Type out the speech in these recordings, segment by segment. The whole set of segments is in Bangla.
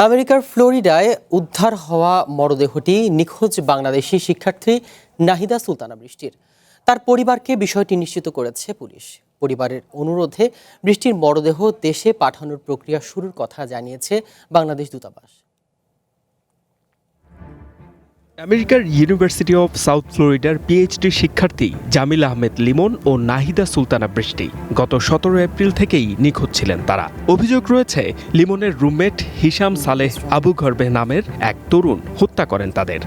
আমেরিকার ফ্লোরিডায় উদ্ধার হওয়া মরদেহটি নিখোঁজ বাংলাদেশি শিক্ষার্থী নাহিদা সুলতানা বৃষ্টির। তার পরিবারকে বিষয়টি নিশ্চিত করেছে পুলিশ। পরিবারের অনুরোধে বৃষ্টির মরদেহ দেশে পাঠানোর প্রক্রিয়া শুরুর কথা জানিয়েছে বাংলাদেশ দূতাবাস। আমেরিকার ইউনিভার্সিটি অব সাউথ ফ্লোরিডার পিএইচডি শিক্ষার্থী জামিল আহমেদ লিমন ও নাহিদা সুলতানা বৃষ্টি গত 17 এপ্রিল থেকেই নিখোঁজ ছিলেন তারা। অভিযোগ রয়েছে লিমনের রুমমেট হিশাম সালেহ আবু গর্বে নামের এক তরুণ হত্যা করেন তাদের।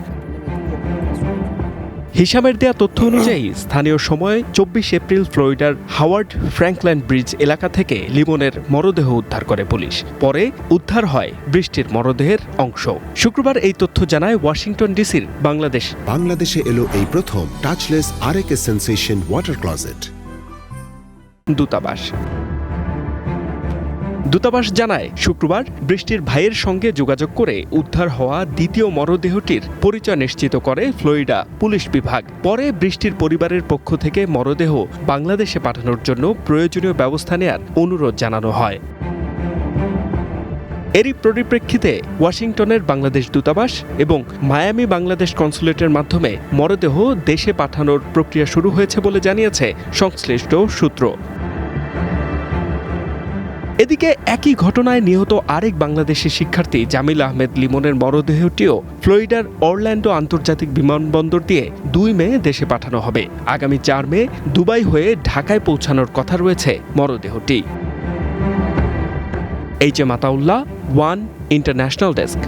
হিশামের দেয়া তথ্য অনুযায়ী স্থানীয় সময় 24 এপ্রিল ফ্লোরিডার হাওয়ার্ড ফ্র্যাঙ্কল্যান্ড ব্রিজ এলাকা থেকে লিমনের মরদেহ উদ্ধার করে পুলিশ। পরে উদ্ধার হয় বৃষ্টির মরদেহের অংশ। শুক্রবার এই তথ্য জানায় ওয়াশিংটন ডিসির বাংলাদেশে এলো এই প্রথম টাচলেস আরএকে সেন্সেশন ওয়াটার ক্লজেট। দূতাবাস জানায় শুক্রবার বৃষ্টির ভাইয়ের সঙ্গে যোগাযোগ করে উদ্ধার হওয়া দ্বিতীয় মরদেহটির পরিচয় নিশ্চিত করে ফ্লোরিডা পুলিশ বিভাগ। পরে বৃষ্টির পরিবারের পক্ষ থেকে মরদেহ বাংলাদেশে পাঠানোর জন্য প্রয়োজনীয় ব্যবস্থা নেয়ার অনুরোধ জানানো হয়। এরই পরিপ্রেক্ষিতে ওয়াশিংটনের বাংলাদেশ দূতাবাস এবং মায়ামি বাংলাদেশ কনসুলেটের মাধ্যমে মরদেহ দেশে পাঠানোর প্রক্রিয়া শুরু হয়েছে বলে জানিয়েছে সংশ্লিষ্ট সূত্র। এদিকে একই ঘটনায় নিহত আরেক বাংলাদেশি শিক্ষার্থী জামিল আহমেদ লিমনের মরদেহটিও ফ্লোরিডার অরল্যান্ডো আন্তর্জাতিক বিমানবন্দর দিয়ে 2 মে দেশে পাঠানো হবে। আগামী 4 মে দুবাই হয়ে ঢাকায় পৌঁছানোর কথা রয়েছে মরদেহটি। H M Ataullah, one international desk.